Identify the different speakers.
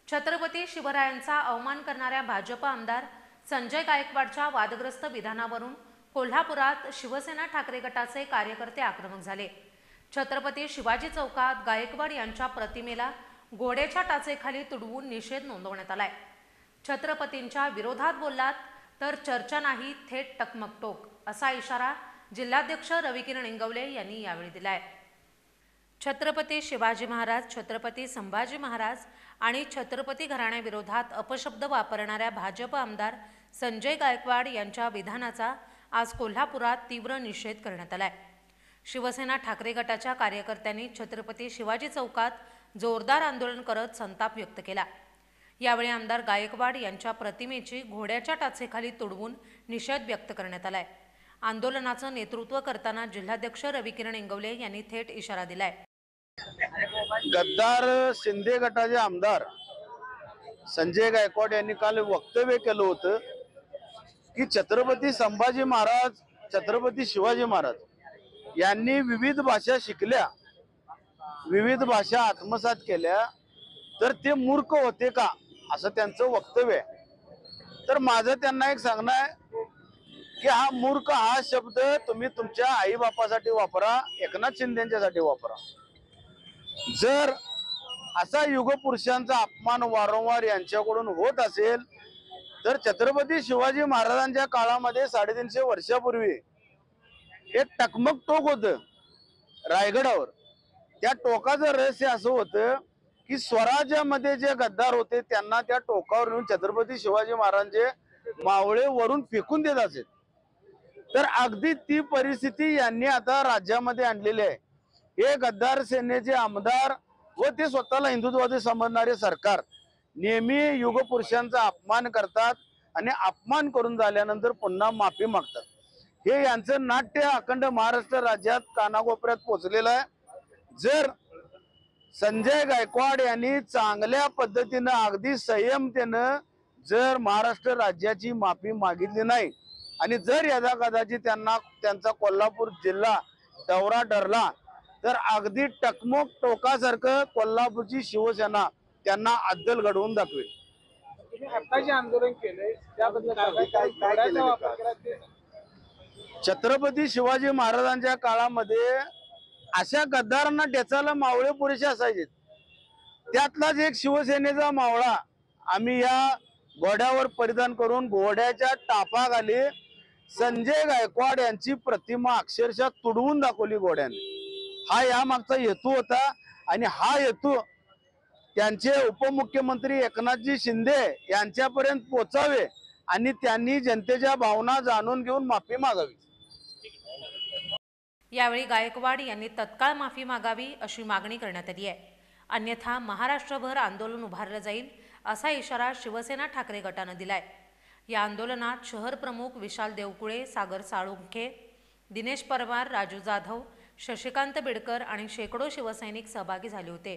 Speaker 1: छत्रपती शिवरायांचा अवमान करणाऱ्या भाजप आमदार संजय गायकवाडच्या वादग्रस्त विधानावरून कोल्हापुरात शिवसेना ठाकरे गटाचे कार्यकर्ते आक्रमक झाले। छत्रपती शिवाजी चौकात गायकवाड यांच्या प्रतिमेला घोड्याच्या टाचेखाली तुडवून निषेध नोंदवण्यात आलाय। छत्रपतींच्या विरोधात बोललात तर चर्चा नाही, थेट टकमकटोक असा इशारा जिल्हाध्यक्ष रविकिरण इंगवले यांनी यावेळी दिलाय। छत्रपती शिवाजी महाराज, छत्रपती संभाजी महाराज आणि छत्रपती घराण्याविरोधात अपशब्द वापरणाऱ्या भाजप आमदार संजय गायकवाड यांच्या विधानाचा आज कोल्हापुरात तीव्र निषेध करण्यात आलाय। शिवसेना ठाकरे गटाच्या कार्यकर्त्यांनी छत्रपती शिवाजी चौकात जोरदार आंदोलन करत संताप व्यक्त केला। यावेळी आमदार गायकवाड यांच्या प्रतिमेची घोड्याच्या टाचेखाली तुडवून निषेध व्यक्त करण्यात आलाय। आंदोलनाचं नेतृत्व करताना जिल्हाध्यक्ष रविकिरण इंगवले यांनी थेट इशारा दिलाय।
Speaker 2: गद्दार शिंदे गटाचे आमदार संजय गायकवाड यांनी काल वक्तव्य केलं होतं की छत्रपती संभाजी महाराज, छत्रपती शिवाजी महाराज यांनी विविध भाषा शिकल्या, विविध भाषा आत्मसात केल्या, तर ते मूर्ख होते का असं त्यांचं वक्तव्य आहे। तर माझं त्यांना एक सांगणं आहे की हा मूर्ख हा शब्द तुम्ही तुमच्या आई बापासाठी वापरा, एकनाथ शिंदेंच्यासाठी वापरा। जर असा युगपुरुषांचा अपमान वारंवार यांच्याकडून होत असेल तर छत्रपती शिवाजी महाराजांच्या काळामध्ये 350 वर्षापूर्वी एक टकमक टोक होतं रायगडावर। त्या टोकाचं रहस्य असं होतं की स्वराज्यामध्ये जे गद्दार होते त्यांना त्या टोकावर येऊन छत्रपती शिवाजी महाराजांचे मावळे वरून फेकून देत असेल। तर अगदी ती परिस्थिती यांनी आता राज्यामध्ये आणलेली आहे। हे गद्दार सेनेचे आमदार व ते स्वतःला हिंदुत्ववादी समजणारे सरकार नेहमी युगपुरुषांचा अपमान करतात आणि अपमान करून झाल्यानंतर पुन्हा माफी मागतात। हे यांचं नाट्य अखंड महाराष्ट्र राज्यात कानाकोपऱ्यात पोहोचलेलं आहे। जर संजय गायकवाड यांनी चांगल्या पद्धतीनं अगदी संयमतेनं जर महाराष्ट्र राज्याची माफी मागितली नाही आणि जर यदा कदाचित त्यांचा कोल्हापूर जिल्हा दौरा ठरला तर अगदी टकमक टोकासारखं कोल्हापूरची शिवसेना त्यांना अद्दल घडवून दाखवेल।
Speaker 3: आंदोलन केलंय त्याबद्दल काय
Speaker 2: छत्रपती शिवाजी महाराजांच्या काळामध्ये अशा गद्दारांना ठेचायला मावळे पुरेसे असायचे। त्यातलाच एक शिवसेनेचा मावळा आम्ही या घोड्यावर परिधान करून घोड्याच्या टापाखाली संजय गायकवाड यांची प्रतिमा अक्षरशः तुडवून दाखवली घोड्याने। हा यामागचा हेतू होता आणि हा हेतू त्यांचे उपमुख्यमंत्री एकनाथजी शिंदे यांच्यापर्यंत पोहोचावे आणि त्यांनी जनतेच्या भावना जाणून घेऊन माफी मागावी।
Speaker 1: यावेळी गायकवाड यांनी तत्काळ माफी मागावी अशी मागणी करण्यात आली आहे। अन्यथा महाराष्ट्रभर आंदोलन उभारलं जाईल असा इशारा शिवसेना ठाकरे गटानं दिलाय। या आंदोलनात शहर प्रमुख विशाल देवकुळे, सागर साळुंखे, दिनेश परमार, राजू जाधव, शशिकांत बिडकर आणि शेकडो शिवसैनिक सहभागी झाले होते।